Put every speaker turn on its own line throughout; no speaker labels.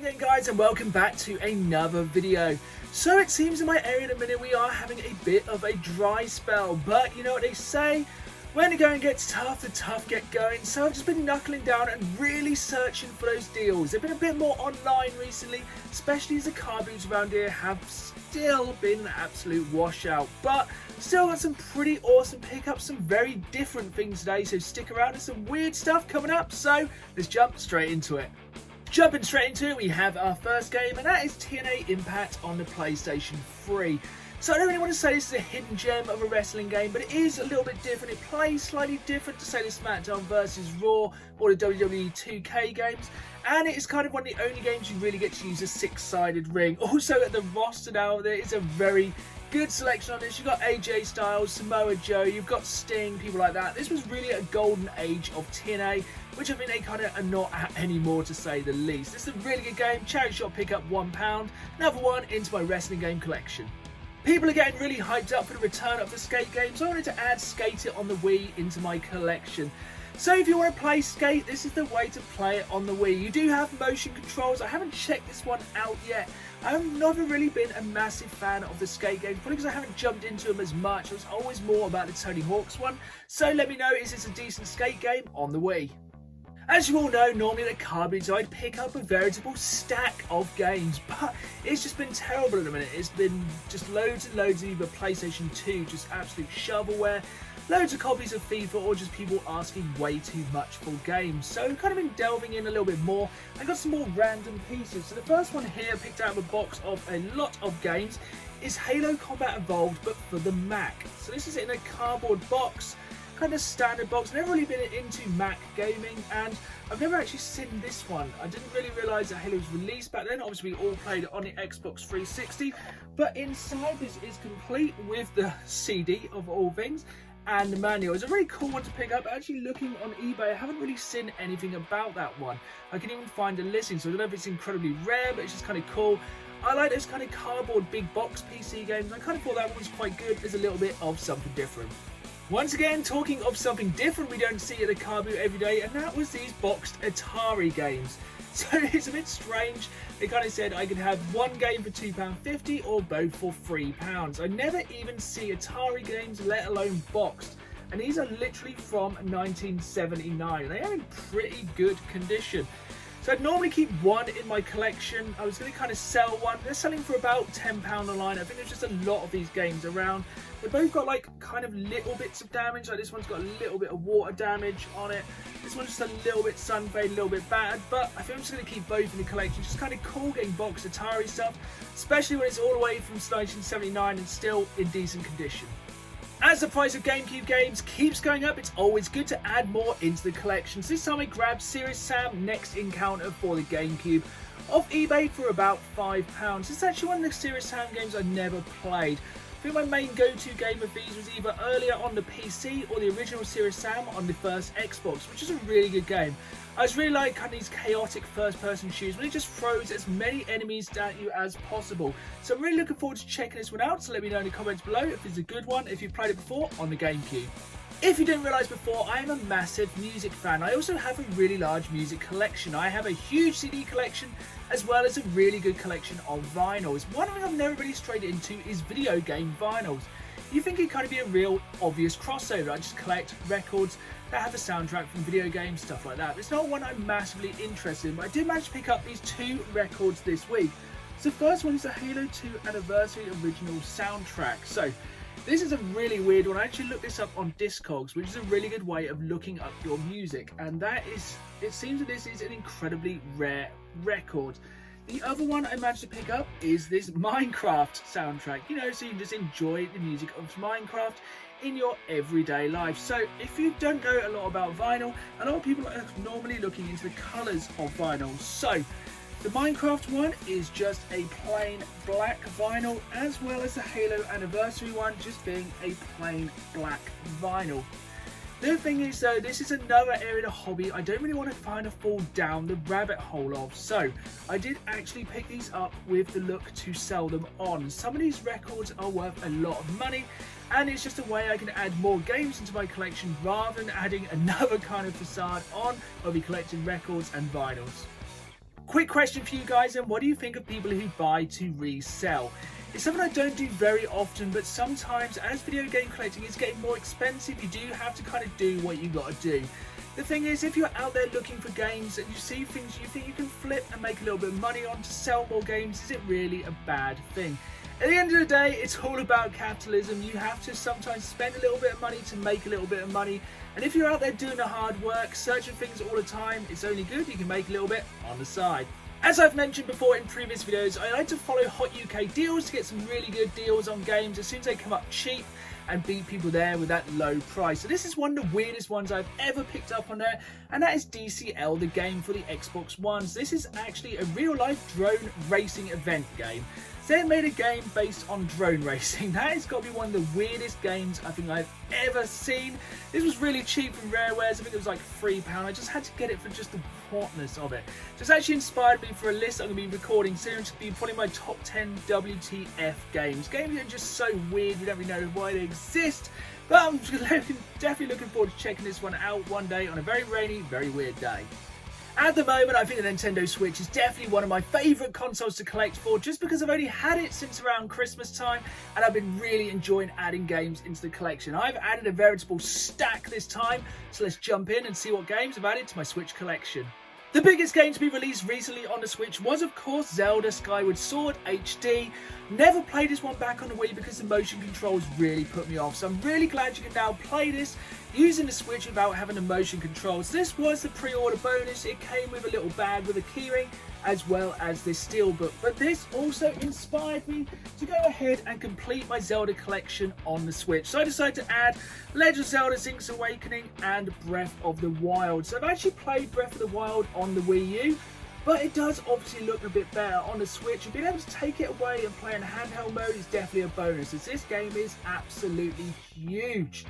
again guys, and welcome back to another video. So it seems in my area at the minute we are having a bit of a dry spell, but you know what they say, when the going gets tough, the tough get going. So I've just been knuckling down and really searching for those deals. They've been a bit more online recently, especially as the car boots around here have still been an absolute washout, but still got some pretty awesome pickups, some very different things today, so stick around. There's some weird stuff coming up, so let's jump straight into it. Jumping straight into it, we have our first game, and that is TNA Impact on the PlayStation 3. So I don't really want to say this is a hidden gem of a wrestling game, but it is a little bit different. It plays slightly different to say the SmackDown vs Raw or the WWE 2K games, and it is kind of one of the only games you really get to use a six-sided ring. Also at the roster now, there is a very good selection on this. You've got AJ Styles, Samoa Joe, you've got Sting, people like that. This was really a golden age of TNA, which I think they kind of are not at anymore, to say the least. This is a really good game. Charity shop pickup, £1. Another one into my wrestling game collection. People are getting really hyped up for the return of the Skate game, so I wanted to add Skate It on the Wii into my collection. So if you want to play Skate, this is the way to play it on the Wii. You do have motion controls. I haven't checked this one out yet. I've never really been a massive fan of the Skate game, probably because I haven't jumped into them as much. I was always more about the Tony Hawk's one. So let me know, is this a decent Skate game on the Wii? As you all know, normally at car boots I'd pick up a veritable stack of games, but it's just been terrible at the minute. It's been just loads and loads of either PlayStation 2, just absolute shovelware, loads of copies of FIFA, or just people asking way too much for games. So I've kind of been delving in a little bit more. I got some more random pieces. So the first one here, picked out of a box of a lot of games, is Halo Combat Evolved, but for the Mac. So this is in a cardboard box, kind of standard box. I've never really been into Mac gaming, and I've never actually seen this one. I didn't really realise that Halo was released back then. Obviously we all played it on the Xbox 360, but inside this is complete with the CD of all things and the manual. It's a really cool one to pick up. Actually looking on eBay, I haven't really seen anything about that one. I can even find a listing, so I don't know if it's incredibly rare, but it's just kind of cool. I like those kind of cardboard big box PC games. I kind of thought that one was quite good. There's a little bit of something different. Once again, talking of something different we don't see at a car boot every day, and that was these boxed Atari games. So it's a bit strange. They kind of said I could have one game for £2.50 or both for £3. I never even see Atari games, let alone boxed. And these are literally from 1979. They are in pretty good condition. So I'd normally keep one in my collection. I was going to kind of sell one. They're selling for about £10 online. I think there's just a lot of these games around. They've both got like kind of little bits of damage. Like this one's got a little bit of water damage on it. This one's just a little bit sun fade, a little bit battered. But I think I'm just going to keep both in the collection. Just kind of cool getting boxed Atari stuff, especially when it's all the way from 1979 and still in decent condition. As the price of GameCube games keeps going up, it's always good to add more into the collection. So this time I grabbed Serious Sam Next Encounter for the GameCube off eBay for about £5. It's actually one of the Serious Sam games I never played. I think my main go-to game of these was either earlier on the PC or the original Serious Sam on the first Xbox, which is a really good game. I just really like kind of these chaotic first-person shooters when it just throws as many enemies at you as possible. So I'm really looking forward to checking this one out, so let me know in the comments below if it's a good one, if you've played it before on the GameCube. If you didn't realise before, I am a massive music fan. I also have a really large music collection. I have a huge CD collection as well as a really good collection of vinyls. One thing I've never really strayed into is video game vinyls. You think it'd kind of be a real obvious crossover. I just collect records that have a soundtrack from video games, stuff like that. It's not one I'm massively interested in, but I did manage to pick up these two records this week. So the first one is the Halo 2 Anniversary Original Soundtrack. So this is a really weird one. I actually looked this up on Discogs, which is a really good way of looking up your music, and that is, it seems that this is an incredibly rare record. The other one I managed to pick up is this Minecraft soundtrack, you know, so you can just enjoy the music of Minecraft in your everyday life. So if you don't know a lot about vinyl, a lot of people are normally looking into the colours of vinyl. So the Minecraft one is just a plain black vinyl, as well as the Halo Anniversary one just being a plain black vinyl. The thing is though, this is another area of hobby I don't really want to kind of fall down the rabbit hole of. So I did actually pick these up with the look to sell them on. Some of these records are worth a lot of money, and it's just a way I can add more games into my collection rather than adding another kind of facade on. I'll be collecting records and vinyls. Quick question for you guys, and what do you think of people who buy to resell? It's something I don't do very often, but sometimes as video game collecting is getting more expensive, you do have to kind of do what you got to do. The thing is, if you're out there looking for games and you see things you think you can flip and make a little bit of money on to sell more games, is it really a bad thing? At the end of the day, it's all about capitalism. You have to sometimes spend a little bit of money to make a little bit of money. And if you're out there doing the hard work, searching things all the time, it's only good you can make a little bit on the side. As I've mentioned before in previous videos, I like to follow Hot UK deals to get some really good deals on games as soon as they come up cheap and beat people there with that low price. So this is one of the weirdest ones I've ever picked up on there, and that is DCL, the game for the Xbox One. So this is actually a real life drone racing event game. So they made a game based on drone racing. That has got to be one of the weirdest games I think I've ever seen. This was really cheap from Rarewares. I think it was like £3. I just had to get it for just the hotness of it. So it's actually inspired me for a list I'm going to be recording soon. It's going to be probably my top 10 WTF games. Games that are just so weird, you don't really know why they exist. But I'm definitely looking forward to checking this one out one day on a very rainy, very weird day. At the moment, I think the Nintendo Switch is definitely one of my favourite consoles to collect for, just because I've only had it since around Christmas time and I've been really enjoying adding games into the collection. I've added a veritable stack this time, so let's jump in and see what games I've added to my Switch collection. The biggest game to be released recently on the Switch was, of course, Zelda Skyward Sword HD. Never played this one back on the Wii because the motion controls really put me off. So I'm really glad you can now play this using the Switch without having the motion controls. This was the pre-order bonus. It came with a little bag with a keyring as well as this steelbook. But this also inspired me to go ahead and complete my Zelda collection on the Switch. So I decided to add Legend of Zelda Link's Awakening and Breath of the Wild. So I've actually played Breath of the Wild on the Wii U, but it does obviously look a bit better on the Switch. And being able to take it away and play in handheld mode is definitely a bonus, as this game is absolutely huge.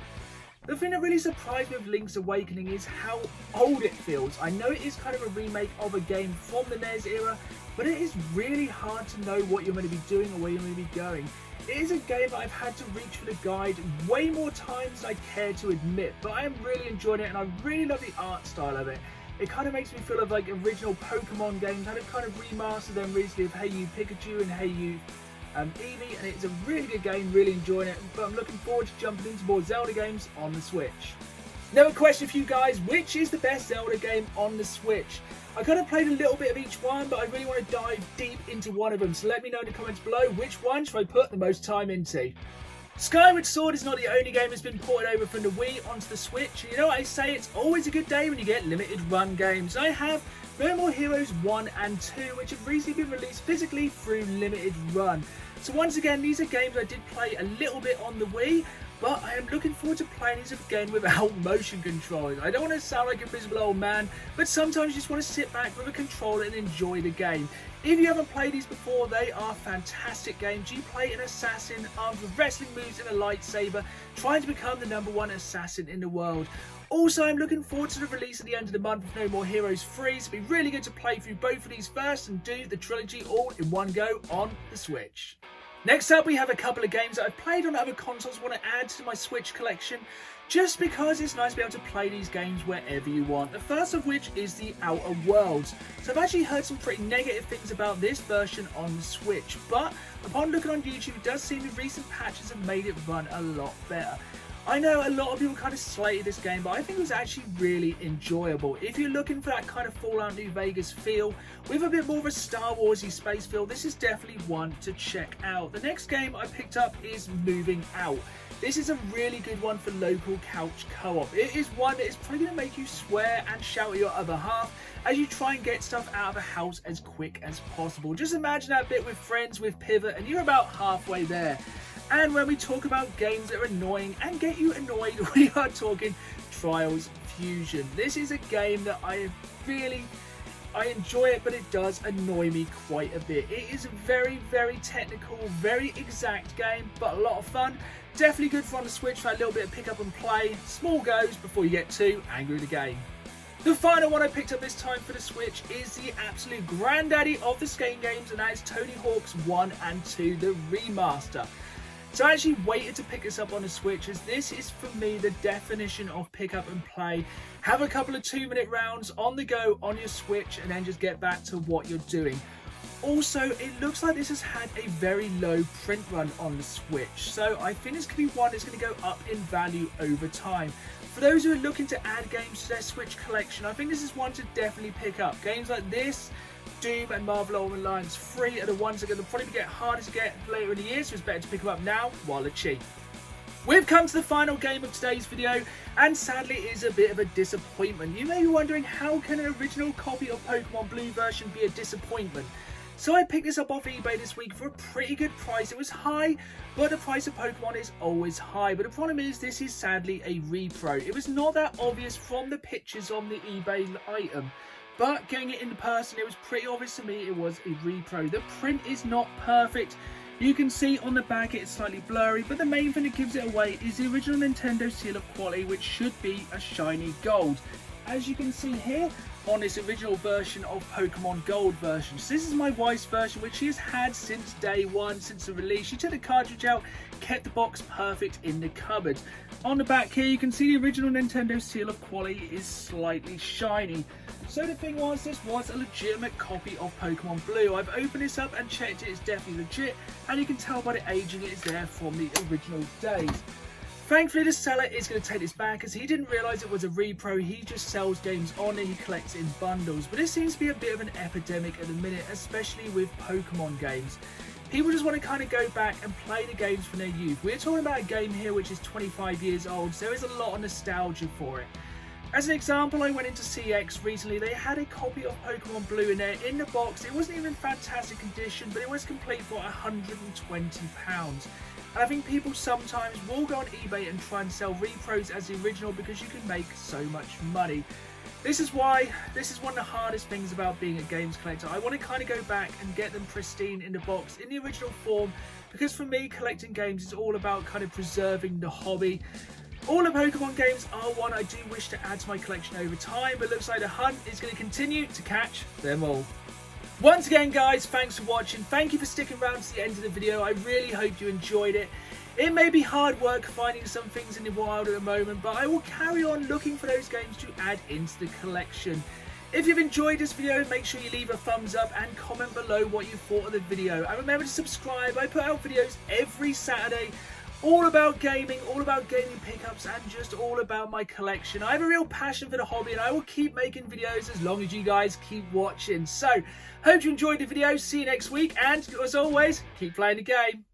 The thing that really surprised me with Link's Awakening is how old it feels. I know it is kind of a remake of a game from the NES era, but it is really hard to know what you're going to be doing or where you're going to be going. It is a game that I've had to reach for the guide way more times than I care to admit, but I am really enjoying it and I really love the art style of it. It kind of makes me feel of like original Pokemon games. I had to kind of remaster them recently of Hey You Pikachu and Hey You Eevee, and it's a really good game, really enjoying it, but I'm looking forward to jumping into more Zelda games on the Switch. Now a question for you guys, which is the best Zelda game on the Switch? I kind of played a little bit of each one, but I really want to dive deep into one of them, so let me know in the comments below which one should I put the most time into. Skyward Sword is not the only game that's been ported over from the Wii onto the Switch. You know what I say, it's always a good day when you get limited run games. I have No More Heroes 1 and 2, which have recently been released physically through limited run. So once again, these are games I did play a little bit on the Wii, but I am looking forward to playing these again without motion controls. I don't want to sound like a invisible old man, but sometimes you just want to sit back with a controller and enjoy the game. If you haven't played these before, they are fantastic games. You play an assassin armed with wrestling moves and a lightsaber, trying to become the #1 assassin in the world. Also, I'm looking forward to the release at the end of the month of No More Heroes 3, so it'll be really good to play through both of these first and do the trilogy all in one go on the Switch. Next up, we have a couple of games that I've played on other consoles I want to add to my Switch collection, just because it's nice to be able to play these games wherever you want. The first of which is The Outer Worlds. So I've actually heard some pretty negative things about this version on the Switch, but upon looking on YouTube, it does seem the recent patches have made it run a lot better. I know a lot of people kind of slated this game, but I think it was actually really enjoyable. If you're looking for that kind of Fallout New Vegas feel, with a bit more of a Star Warsy space feel, this is definitely one to check out. The next game I picked up is Moving Out. This is a really good one for local couch co-op. It is one that is probably going to make you swear and shout at your other half as you try and get stuff out of a house as quick as possible. Just imagine that bit with friends with Pivot and you're about halfway there. And when we talk about games that are annoying and get you annoyed, we are talking Trials Fusion. This is a game that I enjoy it, but it does annoy me quite a bit. It is a very, very technical, very exact game, but a lot of fun. Definitely good for on the Switch for a little bit of pick up and play. Small goes before you get too angry with the game. The final one I picked up this time for the Switch is the absolute granddaddy of the skate games, and that is Tony Hawk's 1 and 2, the remaster. So I actually waited to pick this up on the Switch, as this is for me the definition of pick up and play. Have a couple of 2-minute rounds on the go on your Switch and then just get back to what you're doing. Also, it looks like this has had a very low print run on the Switch, so I think this could be one that's going to go up in value over time. For those who are looking to add games to their Switch collection, I think this is one to definitely pick up. Games like this, Doom and Marvel Ultimate Alliance 3 are the ones that are going to probably get harder to get later in the year, so it's better to pick them up now while they're cheap. We've come to the final game of today's video, and sadly it is a bit of a disappointment. You may be wondering, how can an original copy of Pokemon Blue version be a disappointment? So I picked this up off eBay this week for a pretty good price. It was high, but the price of Pokemon is always high. But the problem is, this is sadly a repro. It was not that obvious from the pictures on the eBay item, but getting it in person, it was pretty obvious to me it was a repro. The print is not perfect. You can see on the back it's slightly blurry, but the main thing that gives it away is the original Nintendo seal of quality, which should be a shiny gold. As you can see here, on this original version of Pokemon Gold version. So this is my wife's version, which she has had since day one, since the release. She took the cartridge out, kept the box perfect in the cupboard. On the back here, you can see the original Nintendo seal of quality is slightly shiny. So the thing was, this was a legitimate copy of Pokemon Blue. I've opened this up and checked it, it's definitely legit, and you can tell by the aging it is there from the original days. Thankfully, the seller is going to take this back, as he didn't realise it was a repro. He just sells games on it, he collects in bundles. But this seems to be a bit of an epidemic at the minute, especially with Pokemon games. People just want to kind of go back and play the games from their youth. We're talking about a game here which is 25 years old, so there is a lot of nostalgia for it. As an example, I went into CX recently. They had a copy of Pokemon Blue in there in the box. It wasn't even in fantastic condition, but it was complete for £120. And I think people sometimes will go on eBay and try and sell repros as the original because you can make so much money. This is one of the hardest things about being a games collector. I want to kind of go back and get them pristine in the box, in the original form, because for me, collecting games is all about kind of preserving the hobby. All the Pokemon games are one I do wish to add to my collection over time, but looks like the hunt is going to continue to catch them all. Once again, guys, thanks for watching. Thank you for sticking around to the end of the video. I really hope you enjoyed it. It may be hard work finding some things in the wild at the moment, but I will carry on looking for those games to add into the collection. If you've enjoyed this video, make sure you leave a thumbs up and comment below what you thought of the video. And remember to subscribe. I put out videos every Saturday, all about gaming pickups, and just all about my collection. I have a real passion for the hobby, and I will keep making videos as long as you guys keep watching. So, hope you enjoyed the video. See you next week, and as always, keep playing the game.